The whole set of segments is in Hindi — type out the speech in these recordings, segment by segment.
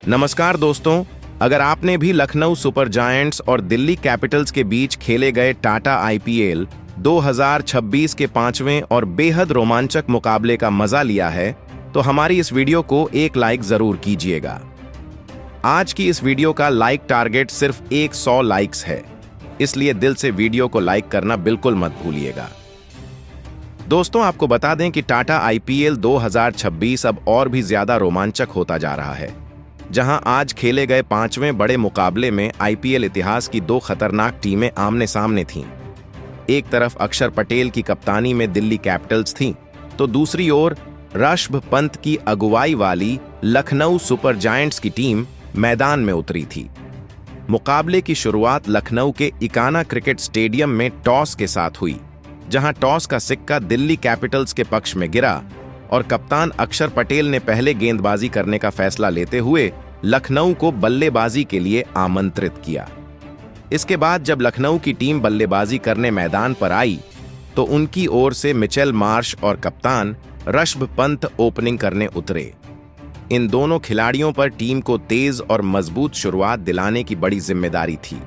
नमस्कार दोस्तों, अगर आपने भी लखनऊ सुपर जायंट्स और दिल्ली कैपिटल्स के बीच खेले गए टाटा आईपीएल 2026 के 5वें और बेहद रोमांचक मुकाबले का मजा लिया है, तो हमारी इस वीडियो को एक लाइक जरूर कीजिएगा। आज की इस वीडियो का लाइक टारगेट सिर्फ 100 लाइक्स है, इसलिए दिल से वीडियो को लाइक करना बिल्कुल मत भूलिएगा। दोस्तों, आपको बता दें कि टाटा आईपीएल 2026 अब और भी ज्यादा रोमांचक होता जा रहा है, जहां आज खेले गए 5वें बड़े मुकाबले में आईपीएल इतिहास की दो खतरनाक टीमें आमने सामने थीं। एक तरफ अक्षर पटेल की कप्तानी में दिल्ली कैपिटल्स थी, तो दूसरी ओर ऋषभ पंत की अगुवाई वाली लखनऊ सुपर जायंट्स की टीम मैदान में उतरी थी। मुकाबले की शुरुआत लखनऊ के इकाना क्रिकेट स्टेडियम में टॉस के साथ हुई, जहां टॉस का सिक्का दिल्ली कैपिटल्स के पक्ष में गिरा और कप्तान अक्षर पटेल ने पहले गेंदबाजी करने का फैसला लेते हुए लखनऊ को बल्लेबाजी के लिए आमंत्रित किया। इसके बाद जब लखनऊ की टीम बल्लेबाजी करने मैदान पर आई, तो उनकी ओर से मिचेल मार्श और कप्तान ऋषभ पंत ओपनिंग करने उतरे। इन दोनों खिलाड़ियों पर टीम को तेज और मजबूत शुरुआत दिलाने की बड़ी जिम्मेदारी थी,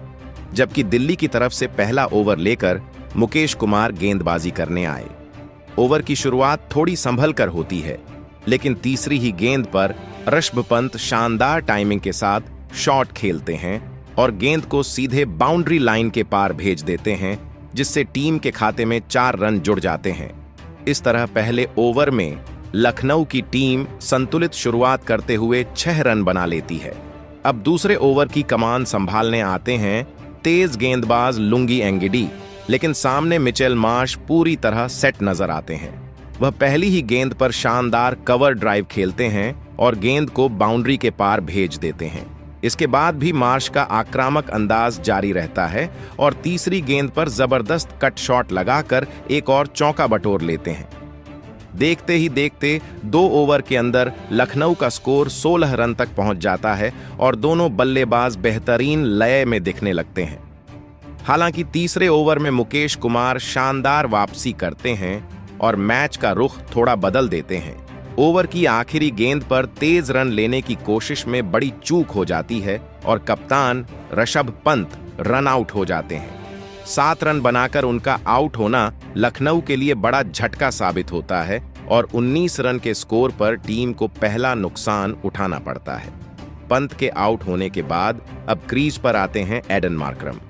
जबकि दिल्ली की तरफ से पहला ओवर लेकर मुकेश कुमार गेंदबाजी करने आए। ओवर की शुरुआत थोड़ी संभल कर होती है, लेकिन तीसरी ही गेंद पर ऋषभ पंत शानदार टाइमिंग के साथ शॉट खेलते हैं और गेंद को सीधे बाउंड्री लाइन के पार भेज देते हैं, जिससे टीम के खाते में 4 रन जुड़ जाते हैं। इस तरह पहले ओवर में लखनऊ की टीम संतुलित शुरुआत करते हुए 6 रन बना लेती है। अब दूसरे ओवर की कमान संभालने आते हैं तेज गेंदबाज लुंगी एंगिडी, लेकिन सामने मिचेल मार्श पूरी तरह सेट नजर आते हैं। वह पहली ही गेंद पर शानदार कवर ड्राइव खेलते हैं और गेंद को बाउंड्री के पार भेज देते हैं। इसके बाद भी मार्श का आक्रामक अंदाज जारी रहता है और तीसरी गेंद पर जबरदस्त कट शॉट लगाकर एक और चौका बटोर लेते हैं। देखते ही देखते 2 ओवर के अंदर लखनऊ का स्कोर 16 रन तक पहुंच जाता है और दोनों बल्लेबाज बेहतरीन लय में दिखने लगते हैं। हालांकि तीसरे ओवर में मुकेश कुमार शानदार वापसी करते हैं और मैच का रुख थोड़ा बदल देते हैं। ओवर की आखिरी गेंद पर तेज रन लेने की कोशिश में बड़ी चूक हो जाती है और कप्तान ऋषभ पंत रन आउट हो जाते हैं। 7 रन बनाकर उनका आउट होना लखनऊ के लिए बड़ा झटका साबित होता है और 19 रन के स्कोर पर टीम को पहला नुकसान उठाना पड़ता है। पंत के आउट होने के बाद अब क्रीज पर आते हैं एडन मार्करम।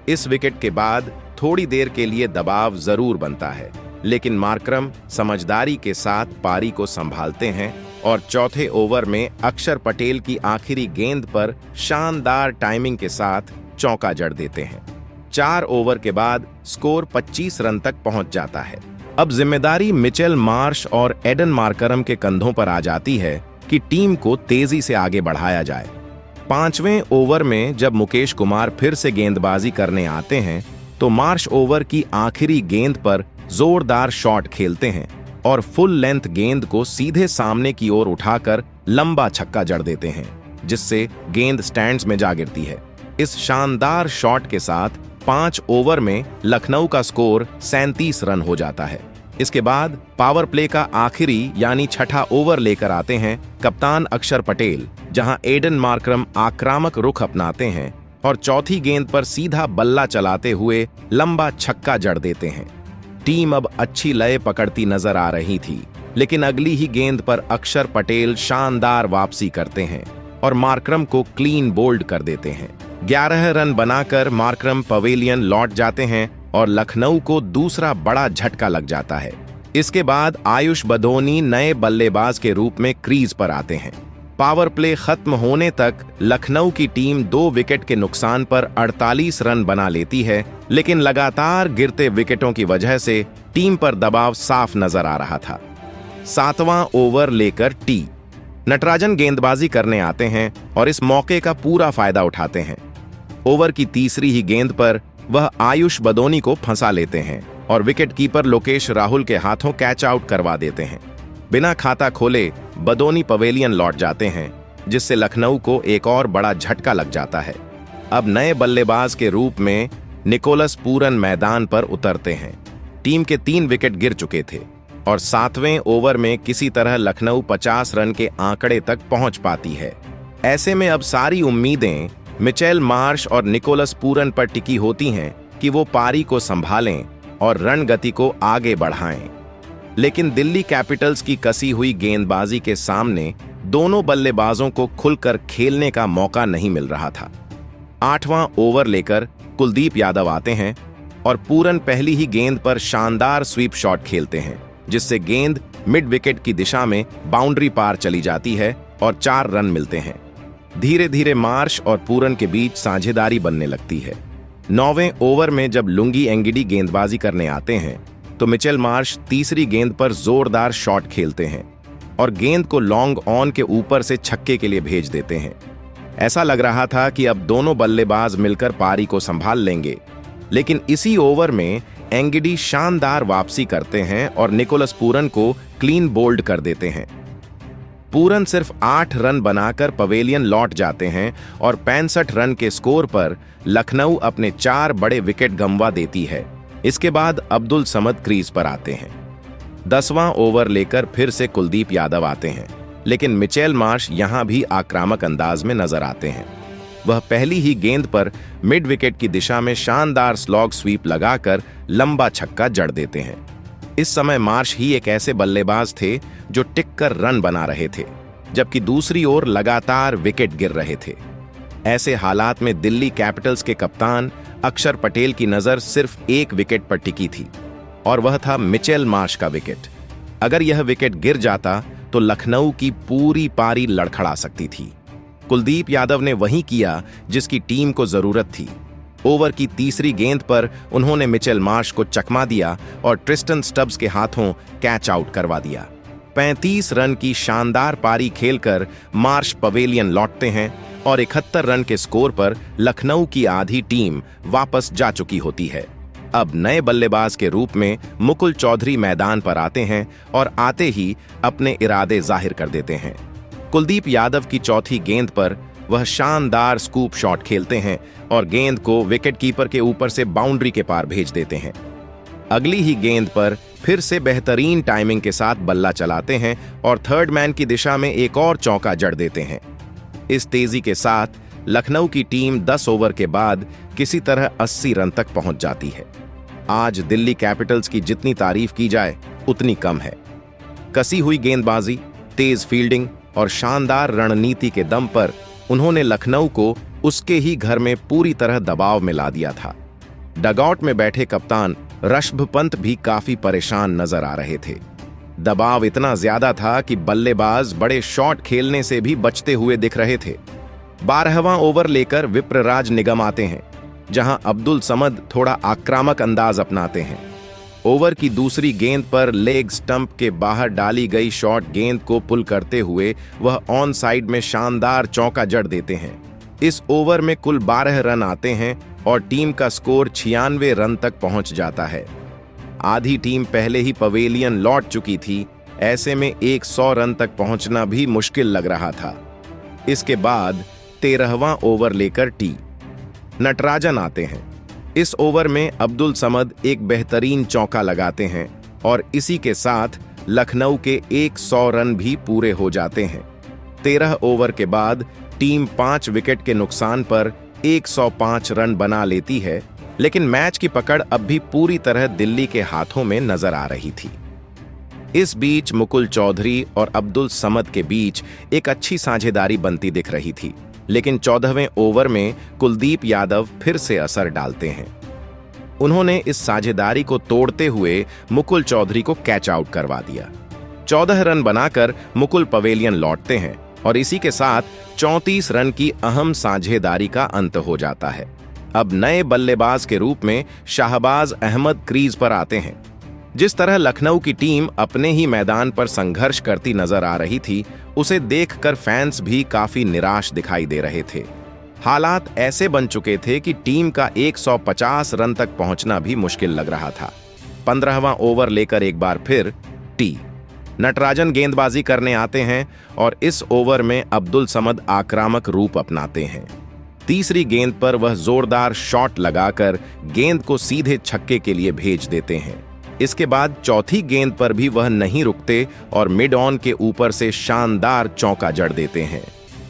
इस विकेट के बाद थोड़ी देर के लिए दबाव जरूर बनता है, लेकिन मार्करम समझदारी के साथ पारी को संभालते हैं और चौथे ओवर में अक्षर पटेल की आखिरी गेंद पर शानदार टाइमिंग के साथ चौका जड़ देते हैं। 4 ओवर के बाद स्कोर 25 रन तक पहुंच जाता है। अब जिम्मेदारी मिचेल मार्श और एडन मार्करम के कंधों पर आ जाती है कि टीम को तेजी से आगे बढ़ाया जाए। 5वें ओवर में जब मुकेश कुमार फिर से गेंदबाजी करने आते हैं, तो मार्श ओवर की आखिरी गेंद पर जोरदार शॉट खेलते हैं और फुल लेंथ गेंद को सीधे सामने की ओर उठाकर लंबा छक्का जड़ देते हैं, जिससे गेंद स्टैंड्स में जा गिरती है। इस शानदार शॉट के साथ 5 ओवर में लखनऊ का स्कोर 37 रन हो जाता है। इसके बाद पावर प्ले का आखिरी यानी छठा ओवर लेकर आते हैं कप्तान अक्षर पटेल, जहां एडन मार्करम आक्रामक रुख अपनाते हैं और चौथी गेंद पर सीधा बल्ला चलाते हुए लंबा छक्का जड़ देते हैं। टीम अब अच्छी लय पकड़ती नजर आ रही थी, लेकिन अगली ही गेंद पर अक्षर पटेल शानदार वापसी करते हैं और मार्करम को क्लीन बोल्ड कर देते हैं। 11 रन बनाकर मार्करम पवेलियन लौट जाते हैं और लखनऊ को दूसरा बड़ा झटका लग जाता है। इसके बाद आयुष बदोनी नए बल्लेबाज के रूप में क्रीज पर आते हैं। पावर प्ले खत्म होने तक लखनऊ की टीम 2 विकेट के नुकसान पर 48 रन बना लेती है, लेकिन लगातार गिरते विकेटों की वजह से टीम पर दबाव साफ नजर आ रहा था। 7वां ओवर लेकर टी नटराजन गेंदबाजी करने आते हैं और इस मौके का पूरा फायदा उठाते हैं। ओवर की तीसरी ही गेंद पर वह आयुष बदोनी को फंसा लेते हैं और विकेट कीपर लोकेश राहुल के हाथों कैच आउट करवा देते हैं। बिना खाता खोले बदोनी पवेलियन लौट जाते हैं, जिससे लखनऊ को एक और बड़ा झटका लग जाता है। अब नए बल्लेबाज के रूप में निकोलस पूरन मैदान पर उतरते हैं। टीम के 3 विकेट गिर चुके थे और 7वें ओवर में किसी तरह लखनऊ 50 रन के आंकड़े तक पहुंच पाती है। ऐसे में अब सारी उम्मीदें मिचेल मार्श और निकोलस पूरन पर टिकी होती हैं कि वो पारी को संभालें और रणगति को आगे बढ़ाएं। लेकिन दिल्ली कैपिटल्स की कसी हुई गेंदबाजी के सामने दोनों बल्लेबाजों को खुलकर खेलने का मौका नहीं मिल रहा था। 8वां ओवर लेकर कुलदीप यादव आते हैं और पूरन पहली ही गेंद पर शानदार स्वीप शॉट खेलते हैं, जिससे गेंद मिड विकेट की दिशा में बाउंड्री पार चली जाती है और 4 रन मिलते हैं। धीरे धीरे मार्श और पूरन के बीच साझेदारी बनने लगती है। 9वें ओवर में जब लुंगी एंगिडी गेंदबाजी करने आते हैं तो मिचेल मार्श तीसरी गेंद पर जोरदार शॉट खेलते हैं और गेंद को लॉन्ग ऑन के ऊपर से छक्के के लिए भेज देते हैं। ऐसा लग रहा था कि अब दोनों बल्लेबाज मिलकर पारी को संभाल लेंगे, लेकिन इसी ओवर में एंगिडी शानदार वापसी करते हैं और निकोलस पूरन को क्लीन बोल्ड कर देते हैं। पूरन सिर्फ 8 रन बनाकर पवेलियन लौट जाते हैं और 65 रन के स्कोर पर लखनऊ अपने 4 बड़े विकेट गंवा देती है। इसके बाद अब्दुल समद क्रीज पर आते हैं। 10वां ओवर लेकर फिर से कुलदीप यादव आते हैं, लेकिन मिचेल मार्श यहां भी आक्रामक अंदाज में नजर आते हैं। वह पहली ही गेंद पर मिड विकेट की दिशा में शानदार स्लॉग स्वीप लगाकर लंबा छक्का जड़ देते हैं। इस समय मार्श ही एक ऐसे बल्लेबाज थे जो टिककर रन बना रहे थे, जबकि दूसरी ओर लगातार विकेट गिर रहे थे। ऐसे हालात में दिल्ली कैपिटल्स के कप्तान अक्षर पटेल की नजर सिर्फ एक विकेट पर टिकी थी और वह था मिचेल मार्श का विकेट। अगर यह विकेट गिर जाता तो लखनऊ की पूरी पारी लड़खड़ा सकती थी। कुलदीप यादव ने वही किया जिसकी टीम को जरूरत थी। ओवर की तीसरी गेंद पर उन्होंने मिचेल मार्श को चकमा दिया और ट्रिस्टन स्टब्स के हाथों कैच आउट करवा दिया। 35 रन की शानदार पारी खेलकर मार्श पवेलियन लौटते हैं और 71 रन के स्कोर पर लखनऊ की आधी टीम वापस जा चुकी होती है। अब नए बल्लेबाज के रूप में मुकुल चौधरी मैदान पर आते हैं और आते ही अपने इरादे जाहिर कर देते हैं। कुलदीप यादव की चौथी गेंद पर वह शानदार स्कूप शॉट खेलते हैं और गेंद को विकेटकीपर के ऊपर से बाउंड्री के पार भेज देते हैं। अगली ही गेंद पर फिर से बेहतरीन टाइमिंग के साथ बल्ला चलाते हैं और थर्ड मैन की दिशा में एक और चौका जड़ देते हैं। इस तेजी के साथ लखनऊ की टीम 10 ओवर के बाद किसी तरह 80 रन तक पहुंच जाती है। आज दिल्ली कैपिटल्स की जितनी तारीफ की जाए उतनी कम है। कसी हुई गेंदबाजी, तेज फील्डिंग और शानदार रणनीति के दम पर उन्होंने लखनऊ को उसके ही घर में पूरी तरह दबाव में ला दिया था। डगआउट में बैठे कप्तान ऋषभ पंत भी काफी परेशान नजर आ रहे थे। दबाव इतना ज्यादा था कि बल्लेबाज बड़े शॉट खेलने से भी बचते हुए दिख रहे थे। 12वां ओवर लेकर विप्रराज निगम आते हैं, जहां अब्दुल समद थोड़ा आक्रामक अंदाज अपनाते हैं। ओवर की दूसरी गेंद पर लेग स्टंप के बाहर डाली गई शॉर्ट गेंद को पुल करते हुए वह ऑन साइड में शानदार चौका जड़ देते हैं। इस ओवर में कुल 12 रन आते हैं और टीम का स्कोर 96 रन तक पहुंच जाता है। आधी टीम पहले ही पवेलियन लौट चुकी थी, ऐसे में 100 रन तक पहुंचना भी मुश्किल लग रहा था। इसके बाद 13वां ओवर लेकर टी नटराजन आते हैं। इस ओवर में अब्दुल समद एक बेहतरीन चौका लगाते हैं और इसी के साथ लखनऊ के 100 रन भी पूरे हो जाते हैं। 13 ओवर के बाद टीम 5 विकेट के नुकसान पर 105 रन बना लेती है, लेकिन मैच की पकड़ अब भी पूरी तरह दिल्ली के हाथों में नजर आ रही थी। इस बीच मुकुल चौधरी और अब्दुल समद के बीच एक अच्छी साझेदारी बनती दिख रही थी, लेकिन 14वें ओवर में कुलदीप यादव फिर से असर डालते हैं। उन्होंने इस साझेदारी को तोड़ते हुए मुकुल चौधरी को कैच आउट करवा दिया। 14 रन बनाकर मुकुल पवेलियन लौटते हैं और इसी के साथ 34 रन की अहम साझेदारी का अंत हो जाता है। अब नए बल्लेबाज के रूप में शाहबाज अहमद क्रीज पर आते हैं। जिस तरह लखनऊ की टीम अपने ही मैदान पर संघर्ष करती नजर आ रही थी, उसे देखकर फैंस भी काफी निराश दिखाई दे रहे थे। हालात ऐसे बन चुके थे कि टीम का 150 रन तक पहुंचना भी मुश्किल लग रहा था। 15वां ओवर लेकर एक बार फिर टी नटराजन गेंदबाजी करने आते हैं और इस ओवर में अब्दुल समद आक्रामक रूप अपनाते हैं। तीसरी गेंद पर वह जोरदार शॉट लगाकर गेंद को सीधे छक्के के लिए भेज देते हैं। इसके बाद चौथी गेंद पर भी वह नहीं रुकते और मिड ऑन के ऊपर से शानदार चौका जड़ देते हैं।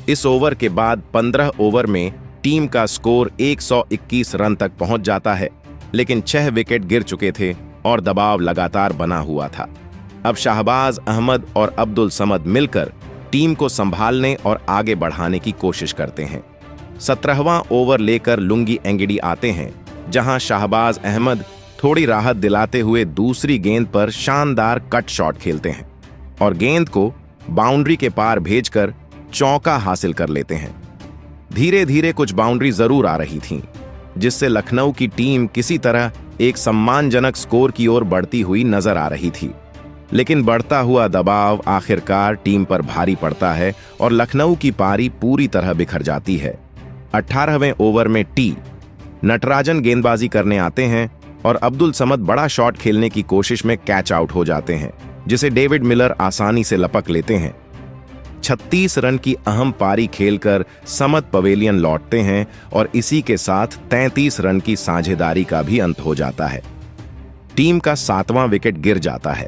इस ओवर के बाद 15 ओवर में टीम का स्कोर 121 रन तक पहुंच जाता है, लेकिन 6 विकेट गिर चुके थे और दबाव लगातार बना हुआ था। अब शाहबाज अहमद और अब्दुल समद मिलकर टीम को संभालने और आगे बढ़ाने की कोशिश करते हैं। 17वां ओवर लेकर लुंगी एंगिडी आते हैं, जहां शाहबाज अहमद थोड़ी राहत दिलाते हुए दूसरी गेंद पर शानदार कट शॉट खेलते हैं और गेंद को बाउंड्री के पार भेजकर चौका हासिल कर लेते हैं। धीरे धीरे कुछ बाउंड्री जरूर आ रही थीं, जिससे लखनऊ की टीम किसी तरह एक सम्मानजनक स्कोर की ओर बढ़ती हुई नजर आ रही थी। लेकिन बढ़ता हुआ दबाव आखिरकार टीम पर भारी पड़ता है और लखनऊ की पारी पूरी तरह बिखर जाती है। 18वें ओवर में टी नटराजन गेंदबाजी करने आते हैं और अब्दुल समद बड़ा शॉट खेलने की कोशिश में कैच आउट हो जाते हैं, जिसे डेविड मिलर आसानी से लपक लेते हैं। 36 रन की अहम पारी खेलकर समद पवेलियन लौटते हैं और इसी के साथ 33 रन की साझेदारी का भी अंत हो जाता है। टीम का 7वां विकेट गिर जाता है।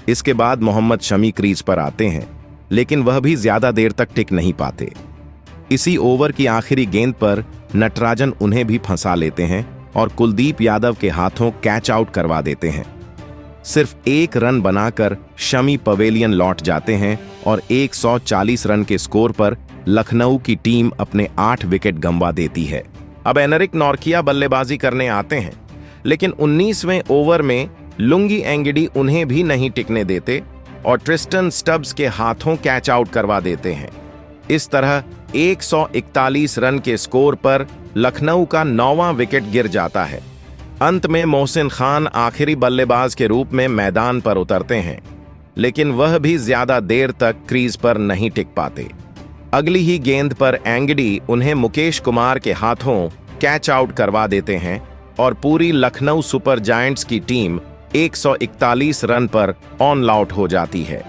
इसके बाद मोहम्मद शमी क्रीज पर आते हैं, लेकिन वह भी ज्यादा देर तक टिक नहीं पाते। इसी ओवर की आखिरी गेंद पर नटराजन उन्हें भी फंसा लेते हैं और कुलदीप यादव के हाथों कैच आउट करवा देते हैं। सिर्फ 1 रन बनाकर शमी पवेलियन लौट जाते हैं और 140 रन के स्कोर पर लखनऊ की टीम अपने 8 विकेट गंवा देती है। अब एनरिक नॉर्किया बल्लेबाजी करने आते हैं, लेकिन 19वें ओवर में लुंगी एंगिडी उन्हें भी नहीं टिकने देते और ट्रिस्टन स्टब्स के हाथों कैच आउट करवा देते हैं। इस तरह 141 रन के स्कोर पर लखनऊ का 9वां विकेट गिर जाता है। अंत में मोहसिन खान आखिरी बल्लेबाज के रूप में मैदान पर उतरते हैं, लेकिन वह भी ज्यादा देर तक क्रीज पर नहीं टिक पाते। अगली ही गेंद पर एंगिडी उन्हें मुकेश कुमार के हाथों कैच आउट करवा देते हैं और पूरी लखनऊ सुपर जायंट्स की टीम 141 रन पर ऑन आउट हो जाती है।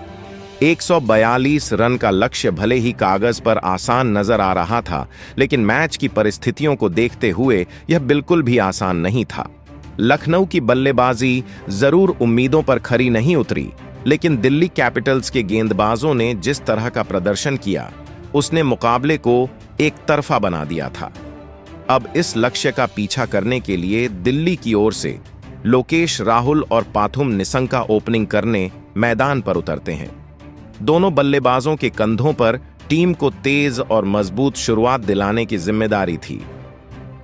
142 रन का लक्ष्य भले ही कागज पर आसान नजर आ रहा था, लेकिन मैच की परिस्थितियों को देखते हुए यह बिल्कुल भी आसान नहीं था। लखनऊ की बल्लेबाजी जरूर उम्मीदों पर खरी नहीं उतरी, लेकिन दिल्ली कैपिटल्स के गेंदबाजों ने जिस तरह का प्रदर्शन किया, उसने मुकाबले को एक तरफा बना दिया था। अब इस लक्ष्य का पीछा करने के लिए दिल्ली की ओर से लोकेश राहुल और पाथुम निसंका ओपनिंग करने मैदान पर उतरते हैं। दोनों बल्लेबाजों के कंधों पर टीम को तेज और मजबूत शुरुआत दिलाने की जिम्मेदारी थी।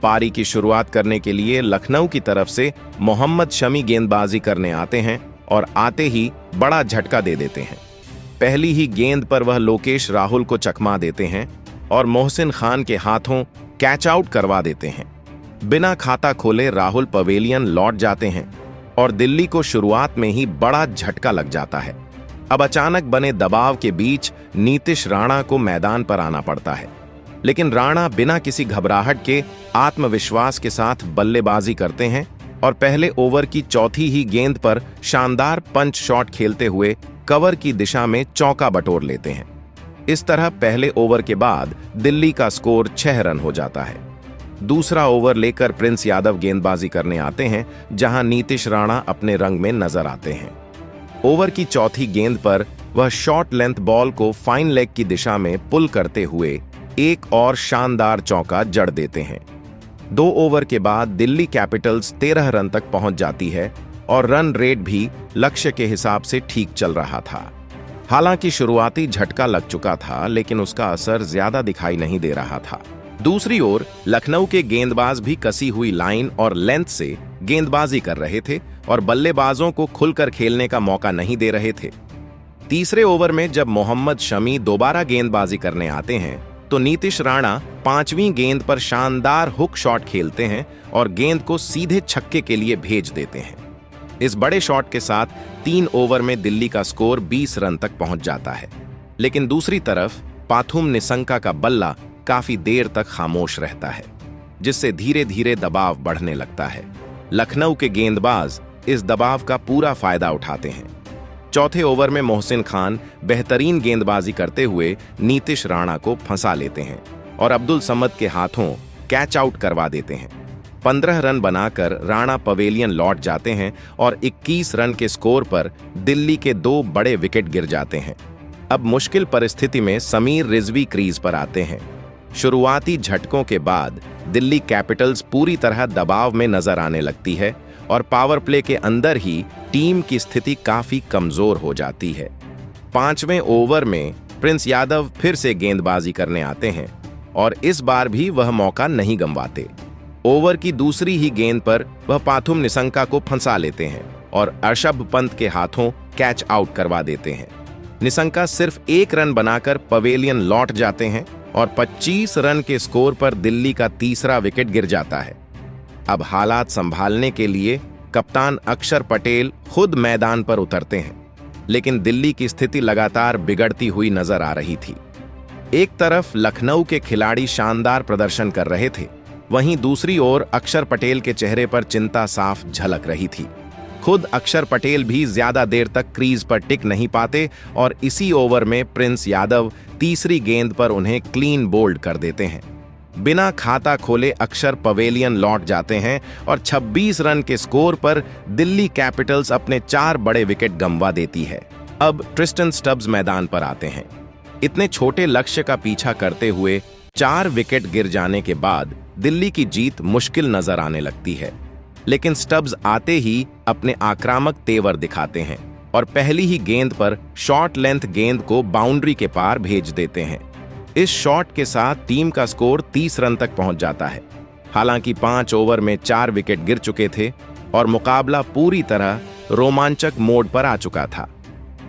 पारी की शुरुआत करने के लिए लखनऊ की तरफ से मोहम्मद शमी गेंदबाजी करने आते हैं और आते ही बड़ा झटका दे देते हैं। पहली ही गेंद पर वह लोकेश राहुल को चकमा देते हैं और मोहसिन खान के हाथों कैच आउट करवा देते हैं। बिना खाता खोले राहुल पवेलियन लौट जाते हैं और दिल्ली को शुरुआत में ही बड़ा झटका लग जाता है। अब अचानक बने दबाव के बीच नीतीश राणा को मैदान पर आना पड़ता है, लेकिन राणा बिना किसी घबराहट के आत्मविश्वास के साथ बल्लेबाजी करते हैं और पहले ओवर की चौथी ही गेंद पर शानदार पंच शॉट खेलते हुए कवर की दिशा में चौका बटोर लेते हैं। इस तरह पहले ओवर के बाद दिल्ली का स्कोर 6 रन हो जाता है। दूसरा ओवर लेकर प्रिंस यादव गेंदबाजी करने आते हैं, जहां नीतीश राणा अपने रंग में नजर आते हैं। ओवर की चौथी गेंद पर वह शॉर्ट लेंथ बॉल को फाइन लेग की दिशा में पुल करते हुए एक और शानदार चौका जड़ देते हैं। 2 ओवर के बाद दिल्ली कैपिटल्स 13 रन तक पहुंच जाती है और रन रेट भी लक्ष्य के हिसाब से ठीक चल रहा था। हालांकि शुरुआती झटका लग चुका था, लेकिन उसका असर ज्यादा दिखाई नहीं दे रहा था। दूसरी ओर लखनऊ के गेंदबाज भी कसी हुई लाइन और लेंथ से गेंदबाजी कर रहे थे और बल्लेबाजों को खुलकर खेलने का मौका नहीं दे रहे थे। तीसरे ओवर में जब मोहम्मद शमी दोबारा गेंदबाजी करने आते हैं, तो नीतीश राणा 5वीं गेंद पर शानदार हुक शॉट खेलते हैं और गेंद को सीधे छक्के के लिए भेज देते हैं। इस बड़े शॉट के साथ 3 ओवर में दिल्ली का स्कोर 20 रन तक पहुंच जाता है, लेकिन दूसरी तरफ पाथुम निसंका का बल्ला काफी देर तक खामोश रहता है, जिससे धीरे धीरे दबाव बढ़ने लगता है। लखनऊ के गेंदबाज इस दबाव का पूरा फायदा उठाते हैं। चौथे ओवर में मोहसिन खान बेहतरीन गेंदबाजी करते हुए नीतीश राणा को फंसा लेते हैं और अब्दुल समद के हाथों कैच आउट करवा देते हैं। 15 रन बनाकर राणा पवेलियन लौट जाते हैं और 21 रन के स्कोर पर दिल्ली के 2 बड़े विकेट गिर जाते हैं। अब मुश्किल परिस्थिति में समीर रिजवी क्रीज पर आते हैं। शुरुआती झटकों के बाद दिल्ली कैपिटल्स पूरी तरह दबाव में नजर आने लगती है और पावर प्ले के अंदर ही टीम की स्थिति काफी कमजोर हो जाती है। 5वें ओवर में प्रिंस यादव फिर से गेंदबाजी करने आते हैं और इस बार भी वह मौका नहीं गंवाते। ओवर की दूसरी ही गेंद पर वह पाथुम निसंका को फंसा लेते हैं और ऋषभ पंत के हाथों कैच आउट करवा देते हैं। निसंका सिर्फ 1 रन बनाकर पवेलियन लौट जाते हैं और 25 रन के स्कोर पर दिल्ली का तीसरा विकेट गिर जाता है। अब हालात संभालने के लिए कप्तान अक्षर पटेल खुद मैदान पर उतरते हैं, लेकिन दिल्ली की स्थिति लगातार बिगड़ती हुई नजर आ रही थी। एक तरफ लखनऊ के खिलाड़ी शानदार प्रदर्शन कर रहे थे, वहीं दूसरी ओर अक्षर पटेल के चेहरे पर चिंता साफ झलक रही थी। खुद अक्षर पटेल भी ज्यादा देर तक क्रीज पर टिक नहीं पाते और इसी ओवर में प्रिंस यादव तीसरी गेंद पर उन्हें क्लीन बोल्ड कर देते हैं। बिना खाता खोले अक्षर पवेलियन लौट जाते हैं और 26 रन के स्कोर पर दिल्ली कैपिटल्स अपने 4 बड़े विकेट गंवा देती है। अब ट्रिस्टन स्टब्स मैदान पर आते हैं। इतने छोटे लक्ष्य का पीछा करते हुए 4 विकेट गिर जाने के बाद दिल्ली की जीत मुश्किल नजर आने लगती है, लेकिन स्टब्स आते ही अपने आक्रामक तेवर दिखाते हैं और पहली ही गेंद पर शॉर्ट लेंथ गेंद को बाउंड्री के पार भेज देते हैं। इस शॉट के साथ टीम का स्कोर 30 रन तक पहुंच जाता है। हालांकि 5 ओवर में 4 विकेट गिर चुके थे और मुकाबला पूरी तरह रोमांचक मोड पर आ चुका था।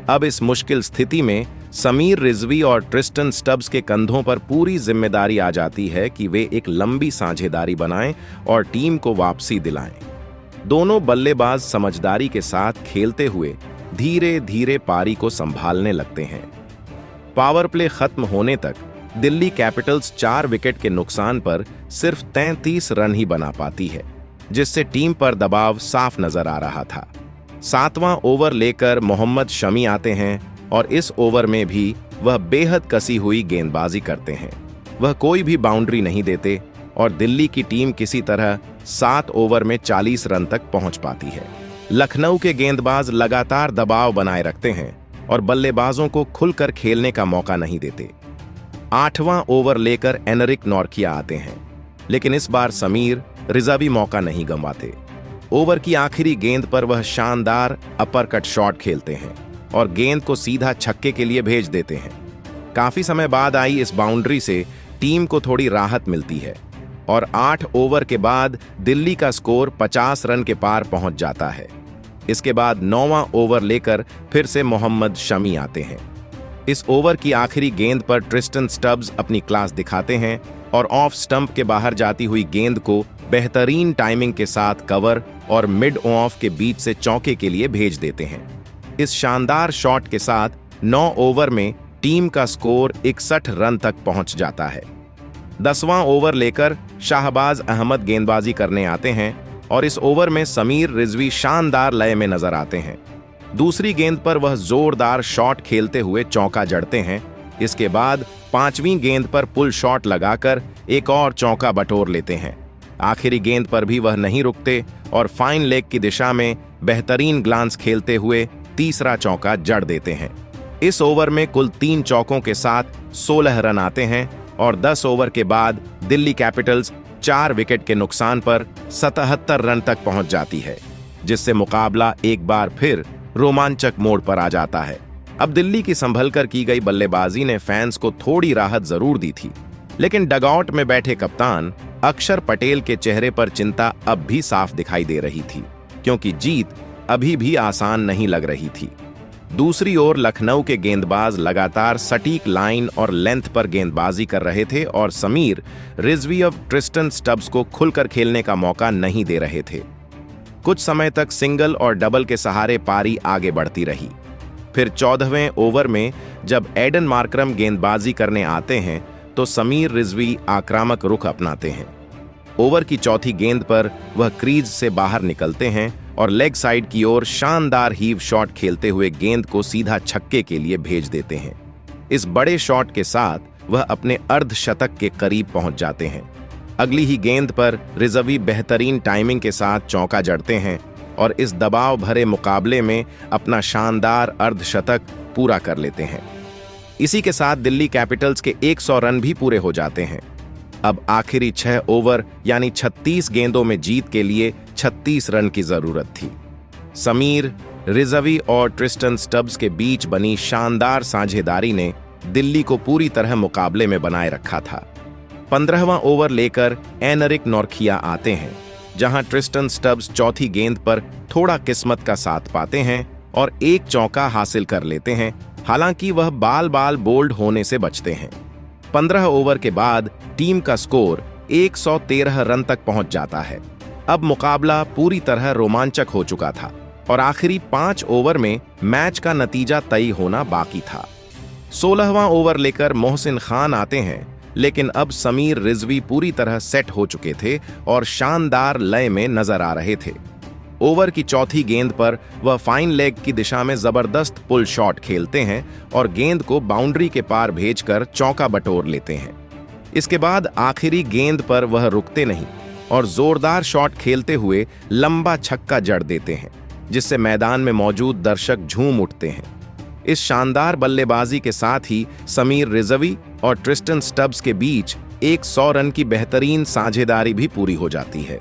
अब इस मुश्किल स्थिति में समीर रिजवी और ट्रिस्टन स्टब्स के कंधों पर पूरी जिम्मेदारी आ जाती है कि वे एक लंबी साझेदारी बनाएं और टीम को वापसी दिलाएं। दोनों बल्लेबाज समझदारी के साथ खेलते हुए धीरे धीरे पारी को संभालने लगते हैं। पावर प्ले खत्म होने तक दिल्ली कैपिटल्स 4 विकेट के नुकसान पर सिर्फ 33 रन ही बना पाती है, जिससे टीम पर दबाव साफ नजर आ रहा था। 7वां ओवर लेकर मोहम्मद शमी आते हैं और इस ओवर में भी वह बेहद कसी हुई गेंदबाजी करते हैं। वह कोई भी बाउंड्री नहीं देते और दिल्ली की टीम किसी तरह 7 ओवर में 40 रन तक पहुंच पाती है। लखनऊ के गेंदबाज लगातार दबाव बनाए रखते हैं और बल्लेबाजों को खुलकर खेलने का मौका नहीं देते। 8वां ओवर लेकर एनरिक नॉर्किया आते हैं, लेकिन इस बार समीर रिजवी मौका नहीं गंवाते। ओवर की आखिरी गेंद पर वह शानदार अपर-कट शॉट खेलते हैं और गेंद को सीधा छक्के के लिए भेज देते हैं। काफी समय बाद आई इस बाउंड्री से टीम को थोड़ी राहत मिलती है और 8 ओवर के बाद दिल्ली का स्कोर 50 रन के पार पहुंच जाता है। इसके बाद 9वां ओवर लेकर फिर से मोहम्मद शमी आते हैं। इस ओवर की आखिरी गेंद पर ट्रिस्टन स्टब्स अपनी क्लास दिखाते हैं और ऑफ स्टंप के बाहर जाती हुई गेंद को बेहतरीन टाइमिंग के साथ कवर और मिड ऑफ के बीच से चौके के लिए भेज देते हैं। इस शानदार शॉट के साथ 9 ओवर में टीम का स्कोर 61 रन तक पहुंच जाता है। 10वां ओवर लेकर शाहबाज अहमद गेंदबाजी करने आते हैं और इस ओवर में समीर रिजवी शानदार लय में नजर आते हैं। दूसरी गेंद पर वह जोरदार शॉट खेलते हुए चौका जड़ते हैं। इसके बाद 5वीं गेंद पर पुल शॉट लगाकर एक और चौका बटोर लेते हैं। आखिरी गेंद पर भी वह नहीं रुकते और फाइन लेग की दिशा में बेहतरीन ग्लांस खेलते हुए तीसरा चौका जड़ देते हैं। इस ओवर में कुल 3 चौकों के साथ 16 रन आते हैं और 10 ओवर के बाद दिल्ली कैपिटल्स 4 विकेट के नुकसान पर 77 रन तक पहुंच जाती है, जिससे मुकाबला एक बार फिर रोमांचक मोड़ पर आ जाता है। अब दिल्ली की संभलकर की गई बल्लेबाजी ने फैंस को थोड़ी राहत जरूर दी थी, लेकिन डगआउट में बैठे कप्तान अक्षर पटेल के चेहरे पर चिंता अब भी साफ दिखाई दे रही थी, क्योंकि जीत अभी भी आसान नहीं लग रही थी। दूसरी ओर लखनऊ के गेंदबाज लगातार सटीक लाइन और लेंथ पर गेंदबाजी कर रहे थे और समीर रिजवी और ट्रिस्टन स्टब्स को खुलकर खेलने का मौका नहीं दे रहे थे। कुछ समय तक सिंगल और डबल के सहारे पारी आगे बढ़ती रही। फिर 14वें ओवर में जब एडन मार्करम गेंदबाजी करने आते हैं तो समीर रिजवी आक्रामक रुख अपनाते हैं। ओवर की चौथी गेंद पर वह क्रीज से बाहर निकलते हैं और लेग साइड की ओर शानदार हीव शॉट खेलते हुए गेंद को सीधा छक्के के लिए भेज देते हैं। इस बड़े शॉट के साथ वह अपने अर्धशतक के करीब पहुंच जाते हैं। अगली ही गेंद पर रिजवी बेहतरीन टाइमिंग के साथ चौका जड़ते हैं और इस दबाव भरे मुकाबले में अपना शानदार अर्धशतक पूरा कर लेते हैं। इसी के साथ दिल्ली कैपिटल्स के 100 रन भी पूरे हो जाते हैं। अब आखिरी 6 ओवर यानी 36 गेंदों में जीत के लिए 36 रन की जरूरत थी। समीर रिजवी और ट्रिस्टन स्टब्स के बीच बनी शानदार साझेदारी ने दिल्ली को पूरी तरह मुकाबले में बनाए रखा था। 15वां ओवर लेकर एनरिक नॉर्किया आते हैं, जहां ट्रिस्टन स्टब्स चौथी गेंद पर थोड़ा किस्मत का साथ पाते हैं और एक चौका हासिल कर लेते हैं, हालांकि वह बाल बाल बोल्ड होने से बचते हैं। 15 ओवर के बाद टीम का स्कोर 113 रन तक पहुंच जाता है। अब मुकाबला पूरी तरह रोमांचक हो चुका था और आखिरी 5 ओवर में मैच का नतीजा तय होना बाकी था। 16वां ओवर लेकर मोहसिन खान आते हैं, लेकिन अब समीर रिजवी पूरी तरह सेट हो चुके थे और शानदार लय में नजर आ रहे थे। ओवर की चौथी गेंद पर वह फाइन लेग की दिशा में जबरदस्त पुल शॉट खेलते हैं और गेंद को बाउंड्री के पार भेजकर चौका बटोर लेते हैं। इसके बाद आखिरी गेंद पर वह रुकते नहीं और जोरदार शॉट खेलते हुए लंबा छक्का जड़ देते हैं, जिससे मैदान में मौजूद दर्शक झूम उठते हैं। इस शानदार बल्लेबाजी के साथ ही समीर रिजवी और ट्रिस्टन स्टब्स के बीच 100 रन की बेहतरीन साझेदारी भी पूरी हो जाती है।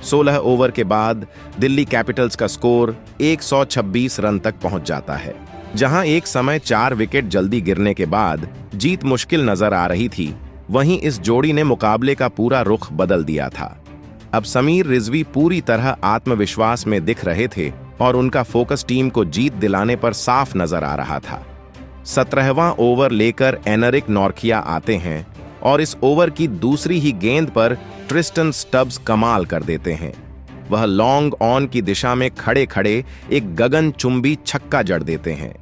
16 ओवर के बाद दिल्ली कैपिटल्स का स्कोर 126 रन तक पहुंच जाता है। जहां एक समय 4 विकेट जल्दी गिरने के बाद जीत मुश्किल नजर आ रही थी, वहीं इस जोड़ी ने मुकाबले का पूरा रुख बदल दिया था। अब समीर रिजवी पूरी तरह आत्मविश्वास में दिख रहे थे और उनका फोकस टीम को जीत दिलाने पर साफ नजर आ रहा था। 17वां ओवर लेकर एनरिक नॉर्किया आते हैं और इस ओवर की दूसरी ही गेंद पर ट्रिस्टन स्टब्स कमाल कर देते हैं। वह लॉन्ग ऑन की दिशा में खड़े खड़े एक गगनचुंबी छक्का जड़ देते हैं।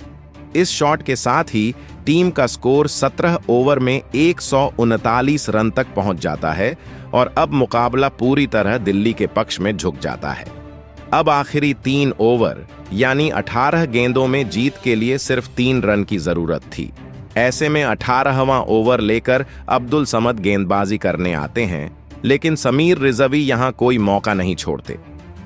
इस शॉट के साथ ही टीम का स्कोर 17 ओवर में 139 रन तक पहुंच जाता है और अब मुकाबला पूरी तरह दिल्ली के पक्ष में झुक जाता है। अब आखिरी 3 ओवर यानी 18 गेंदों में जीत के लिए सिर्फ 3 रन की जरूरत थी। ऐसे में 18वां ओवर लेकर अब्दुल समद गेंदबाजी करने आते हैं, लेकिन समीर रिजवी यहां कोई मौका नहीं छोड़ते।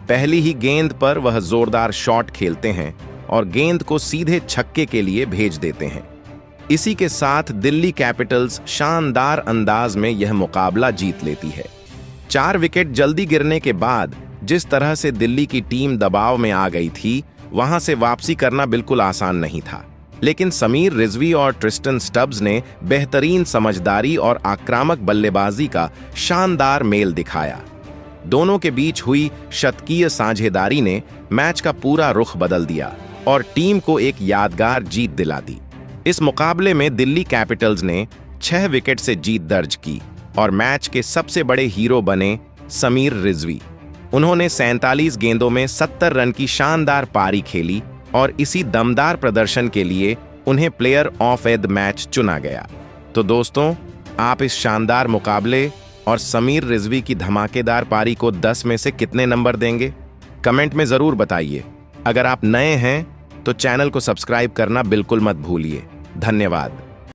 पहली ही गेंद पर वह जोरदार शॉट खेलते हैं और गेंद को सीधे छक्के के लिए भेज देते हैं। इसी के साथ दिल्ली कैपिटल्स शानदार अंदाज में यह मुकाबला जीत लेती है। 4 विकेट जल्दी गिरने के बाद जिस तरह से दिल्ली की टीम दबाव में आ गई थी, वहां से वापसी करना बिल्कुल आसान नहीं था। लेकिन समीर रिजवी और ट्रिस्टन स्टब्स ने बेहतरीन समझदारी और आक्रामक बल्लेबाजी का शानदार मेल दिखाया। दोनों के बीच हुई शतकीय साझेदारी ने मैच का पूरा रुख बदल दिया और टीम को एक यादगार जीत दिला दी। इस मुकाबले में दिल्ली कैपिटल्स ने 6 विकेट से जीत दर्ज की और मैच के सबसे बड़े हीरो बने समीर रिजवी। उन्होंने 47 गेंदों में 70 रन की शानदार पारी खेली और इसी दमदार प्रदर्शन के लिए उन्हें प्लेयर ऑफ द मैच चुना गया। तो दोस्तों, आप इस शानदार मुकाबले और समीर रिजवी की धमाकेदार पारी को 10 में से कितने नंबर देंगे? कमेंट में जरूर बताइए। अगर आप नए हैं तो चैनल को सब्सक्राइब करना बिल्कुल मत भूलिए। धन्यवाद।